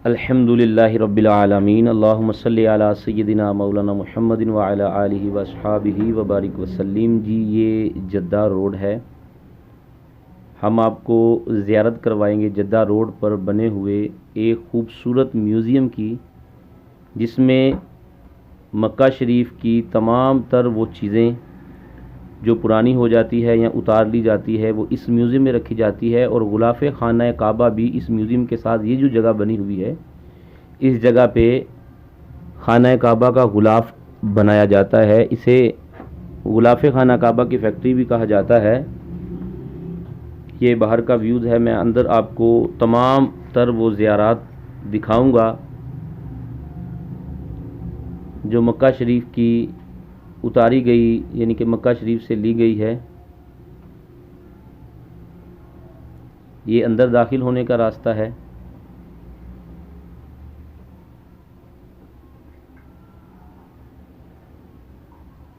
अल्हम्दुलिल्लाहि रब्बिल आलमीन अल्लाहुम्मा सल्लि अला सय्यिदिना मौलाना मुहम्मदिन व अला आलिहि व अस्हाबिहि व बारिक वसल्लिम। जी, ये जद्दा रोड है। हम आपको ज़ियारत करवाएंगे जद्दा रोड पर बने हुए एक ख़ूबसूरत म्यूज़ियम की, जिसमें मक्का शरीफ की तमाम तर वो चीज़ें जो पुरानी हो जाती है या उतार ली जाती है वो इस म्यूज़ियम में रखी जाती है। और गुलाफ़ खाना काबा भी इस म्यूज़ियम के साथ, ये जो जगह बनी हुई है, इस जगह पे खाना काबा का गुलाफ बनाया जाता है। इसे गुलाफ़ खाना काबा की फैक्ट्री भी कहा जाता है। ये बाहर का व्यूज़ है। मैं अंदर आपको तमाम तर वो ज़ियारात दिखाऊंगा जो मक्का शरीफ की उतारी गई, यानी कि मक्का शरीफ से ली गई है। ये अंदर दाखिल होने का रास्ता है।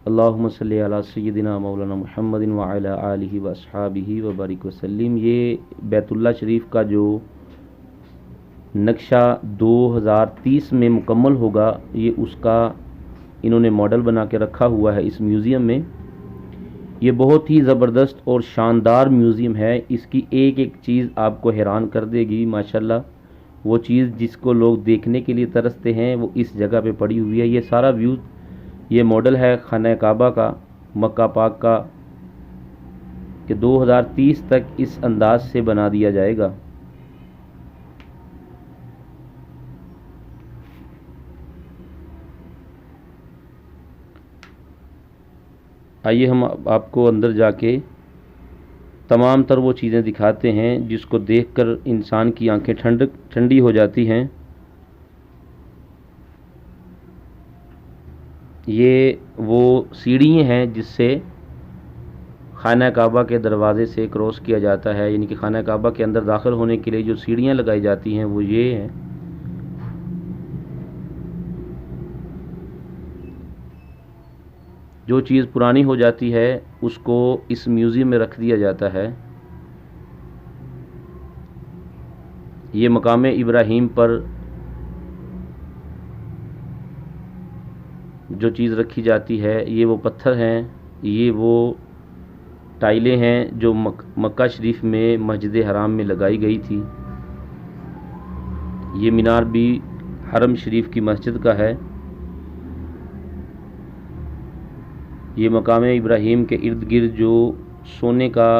अल्लाहुम्मा सल्लि अला सय्यिदिना मौलाना मुहम्मदिन व अला आलिहि व अस्हाबिहि व बारिक वसल्लिम। ये बैतुल्ला शरीफ का जो नक्शा 2030 में मुकम्मल होगा, ये उसका इन्होंने मॉडल बना के रखा हुआ है इस म्यूज़ियम में। ये बहुत ही ज़बरदस्त और शानदार म्यूज़ियम है। इसकी एक एक चीज़ आपको हैरान कर देगी माशाल्लाह। वो चीज़ जिसको लोग देखने के लिए तरसते हैं वो इस जगह पे पड़ी हुई है। ये सारा व्यू, ये मॉडल है खाना काबा का, मक्का पाक का, कि 2030 तक इस अंदाज से बना दिया जाएगा। आइए हम आपको अंदर जाके तमाम तर वो चीज़ें दिखाते हैं जिसको देखकर इंसान की आंखें ठंडी हो जाती हैं। ये वो सीढ़ियाँ हैं जिससे खाना काबा के दरवाज़े से क्रॉस किया जाता है, यानी कि खाना काबा के अंदर दाखिल होने के लिए जो सीढ़ियाँ लगाई जाती हैं वो ये हैं। जो चीज़ पुरानी हो जाती है उसको इस म्यूज़ियम में रख दिया जाता है। ये मकाम इब्राहीम पर जो चीज़ रखी जाती है ये वो पत्थर हैं, ये वो टाइलें हैं जो मक्का शरीफ में मस्जिद हराम में लगाई गई थी। ये मीनार भी हरम शरीफ की मस्जिद का है। ये मकाम इब्राहीम के इर्द गिर्द जो सोने का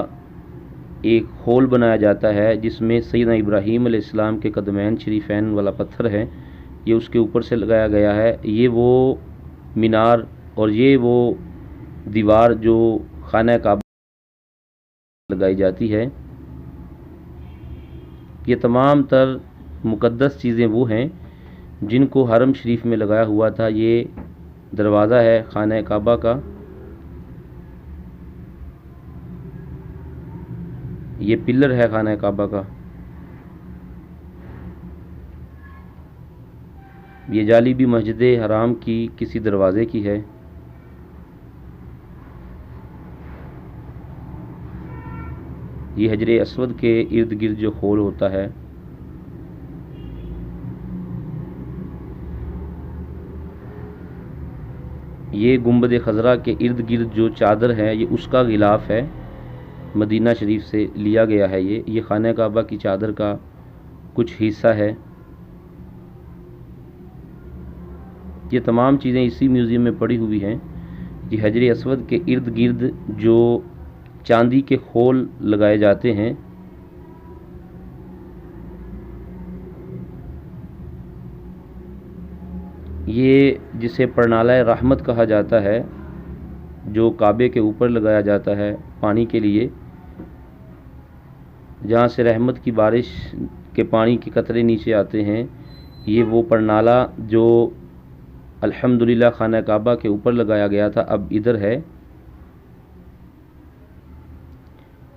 एक होल बनाया जाता है जिसमें सैयदना इब्राहीम अलैहिस्सलाम के कदमैन शरीफैन वाला पत्थर है, ये उसके ऊपर से लगाया गया है। ये वो मीनार और ये वो दीवार जो खाना काबा लगाई जाती है। ये तमाम तर मुक़द्दस चीज़ें वो हैं जिनको हरम शरीफ में लगाया हुआ था। ये दरवाज़ा है खाना काबा का। ये पिलर है खाना काबा का। ये जाली भी मस्जिद हराम की किसी दरवाज़े की है। ये हजर अस्वद के इर्द गिर्द जो खोल होता है। ये गुंबद खजरा के इर्द गिर्द जो चादर है ये उसका गिलाफ है, मदीना शरीफ से लिया गया है। ये खाना काबा की चादर का कुछ हिस्सा है। ये तमाम चीज़ें इसी म्यूज़ियम में पड़ी हुई हैं। ये हजर अस्वद के इर्द गिर्द जो चांदी के खोल लगाए जाते हैं, ये जिसे परनाला रहमत कहा जाता है, जो काबे के ऊपर लगाया जाता है पानी के लिए, जहाँ से रहमत की बारिश के पानी के कतरे नीचे आते हैं। ये वो परनाला जो अल्हम्दुलिल्लाह खाना काबा के ऊपर लगाया गया था अब इधर है।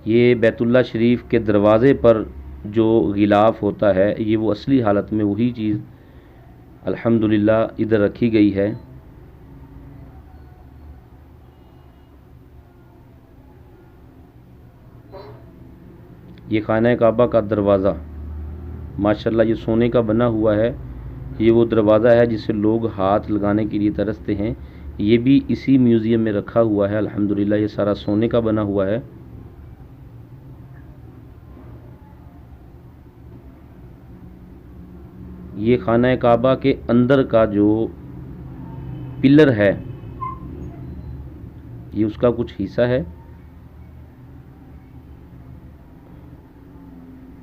ये बैतुल्ला शरीफ के दरवाज़े पर जो गिलाफ होता है ये वो असली हालत में वही चीज़ अल्हम्दुलिल्लाह इधर रखी गई है। ये खाना काबा का दरवाज़ा। माशाल्लाह ये सोने का बना हुआ है। ये वो दरवाज़ा है जिसे लोग हाथ लगाने के लिए तरसते हैं। ये भी इसी म्यूज़ियम में रखा हुआ है अल्हम्दुलिल्लाह। ये सारा सोने का बना हुआ है। ये खाना काबा के अंदर का जो पिलर है, ये उसका कुछ हिस्सा है।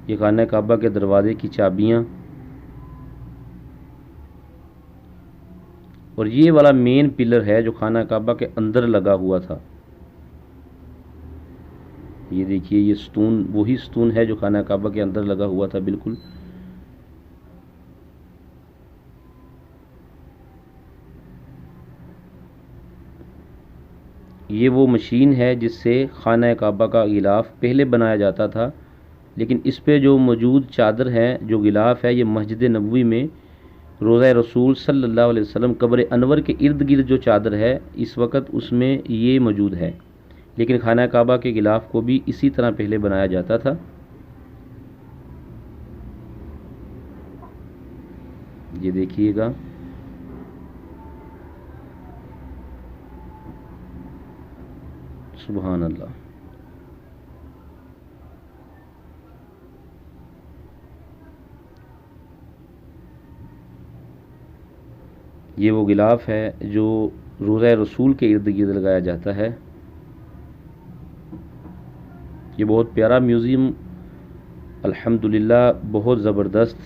ये खाना काबा के दरवाजे की चाबियाँ, और ये वाला मेन पिलर है जो खाना काबा के अंदर लगा हुआ था। ये देखिए, ये स्टोन वही स्टोन है जो खाना काबा के अंदर लगा हुआ था बिल्कुल। ये वो मशीन है जिससे खाना काबा का गिलाफ पहले बनाया जाता था, लेकिन इस पे जो मौजूद चादर है, जो गिलाफ है, ये मस्जिद नबवी में रोज़ा रसूल सल्लल्लाहु अलैहि वसल्लम कब्र अनवर के इर्द गिर्द जो चादर है इस वक्त उसमें ये मौजूद है। लेकिन खाना काबा के गिलाफ को भी इसी तरह पहले बनाया जाता था। ये देखिएगा, सुभान अल्लाह। ये वो गिलाफ है जो रोज़ा रसूल के इर्द गिर्द लगाया जाता है। ये बहुत प्यारा म्यूज़ियम अल्हम्दुलिल्लाह, बहुत ज़बरदस्त।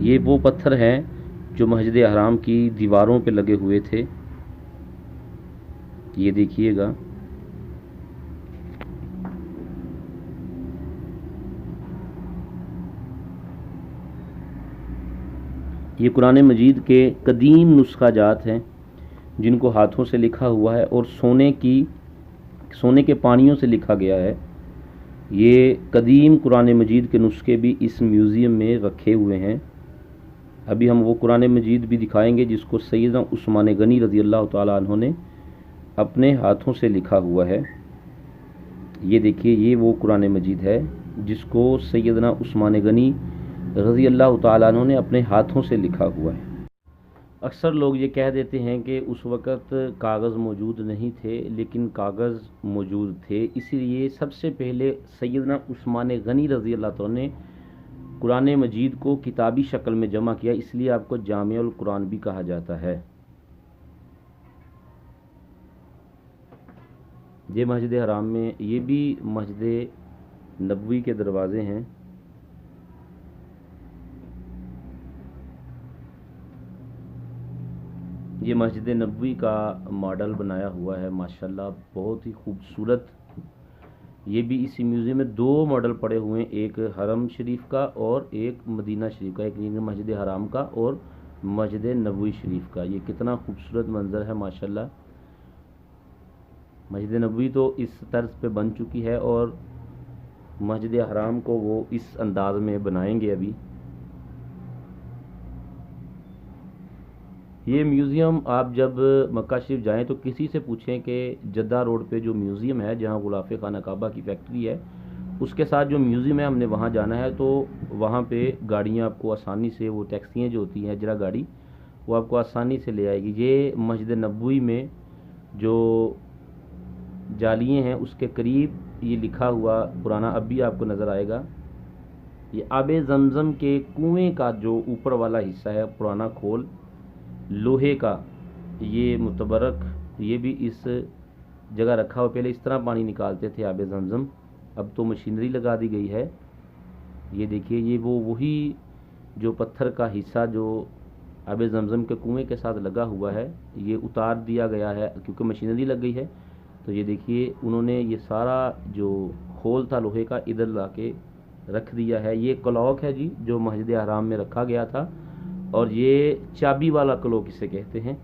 ये वो पत्थर हैं जो मस्जिद हराम की दीवारों पे लगे हुए थे। ये देखिएगा, ये कुरान मजीद के कदीम नुस्खा जात हैं जिनको हाथों से लिखा हुआ है और सोने के पानियों से लिखा गया है। ये कदीम कुरान मजीद के नुस्खे भी इस म्यूज़ियम में रखे हुए हैं। अभी हम वो कुरान मजीद भी दिखाएंगे जिसको सैयदना उस्मान गनी रज़ी अल्लाह ताला अन्हु ने अपने हाथों से लिखा हुआ है। ये देखिए, ये वो कुरान मजीद है जिसको सैयदना उस्मान गनी रज़ी अल्लाह ताला अन्हु ने अपने हाथों से लिखा हुआ है। अक्सर लोग ये कह देते हैं कि उस वक़्त कागज़ मौजूद नहीं थे, लेकिन कागज़ मौजूद थे। इसीलिए सबसे पहले सैयदना उस्मान गनी रज़ी अल्लाह ताला ने कुरान मजीद को किताबी शक्ल में जमा किया, इसलिए आपको जामिउल कुरान भी कहा जाता है। ये मस्जिद हराम में, ये भी मस्जिद नबवी के दरवाज़े हैं। ये मस्जिद नबवी का मॉडल बनाया हुआ है माशाल्लाह, बहुत ही खूबसूरत। ये भी इसी म्यूज़ियम में दो मॉडल पड़े हुए हैं, एक हरम शरीफ का और एक मदीना शरीफ का, एक मस्जिद हराम का और मस्जिद नबवी शरीफ का। ये कितना खूबसूरत मंज़र है माशाल्लाह। मस्जिद नबवी तो इस तर्ज पे बन चुकी है और मस्जिद हराम को वो इस अंदाज में बनाएंगे अभी। ये म्यूज़ियम आप जब मक्का शरीफ जाएँ तो किसी से पूछें कि जद्दा रोड पे जो म्यूज़ियम है जहाँ गुलाफ़ खाना काबा की फैक्ट्री है, उसके साथ जो म्यूज़ियम है हमने वहाँ जाना है, तो वहाँ पे गाड़ियाँ आपको आसानी से, वो टैक्सियाँ जो होती हैं, जरा गाड़ी, वो आपको आसानी से ले आएगी। ये मस्जिद नबवी में जो जालियाँ हैं उसके करीब ये लिखा हुआ पुराना अब भी आपको नज़र आएगा। ये आबे ज़मज़म के कुएँ का जो ऊपर वाला हिस्सा है, पुराना खोल लोहे का, ये मुतबरक, ये भी इस जगह रखा हुआ। पहले इस तरह पानी निकालते थे आबे ज़मज़म, अब तो मशीनरी लगा दी गई है। ये देखिए, ये वही जो पत्थर का हिस्सा जो आबे ज़मज़म के कुएं के साथ लगा हुआ है, ये उतार दिया गया है क्योंकि मशीनरी लग गई है। तो ये देखिए, उन्होंने ये सारा जो खोल था लोहे का इधर ला के रख दिया है। ये क्लॉक है जी जो मस्जिद हराम में रखा गया था, और ये चाबी वाला क्लॉक इसे कहते हैं।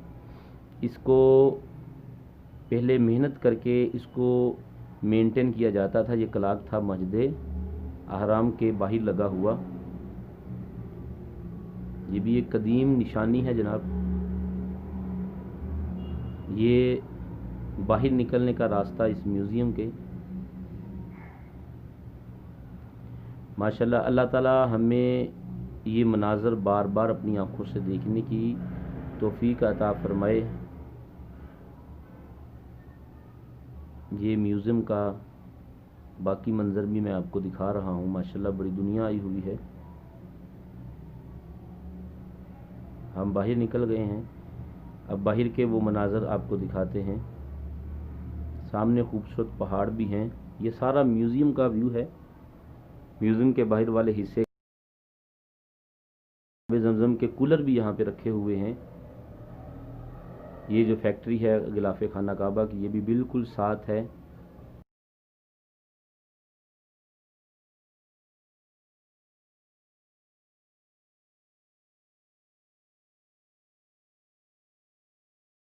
इसको पहले मेहनत करके इसको मेंटेन किया जाता था। ये क्लॉक था मस्जिद हराम के बाहर लगा हुआ। ये भी एक कदीम निशानी है जनाब। ये बाहर निकलने का रास्ता इस म्यूज़ियम के। माशाल्लाह अल्लाह ताला हमें ये मनाज़र बार बार अपनी आँखों से देखने की तौफ़ीक अता फ़रमाए। ये म्यूज़ियम का बाकी मंज़र भी मैं आपको दिखा रहा हूँ। माशाल्लाह बड़ी दुनिया आई हुई है। हम बाहर निकल गए हैं, अब बाहर के वो मनाज़र आपको दिखाते हैं। सामने खूबसूरत पहाड़ भी हैं। ये सारा म्यूज़ियम का व्यू है। म्यूज़ियम के बाहर वाले हिस्से ज़मज़म के कूलर भी यहाँ पे रखे हुए हैं। ये जो फैक्ट्री है गिलाफ़े खाना काबा की, ये भी बिल्कुल साथ है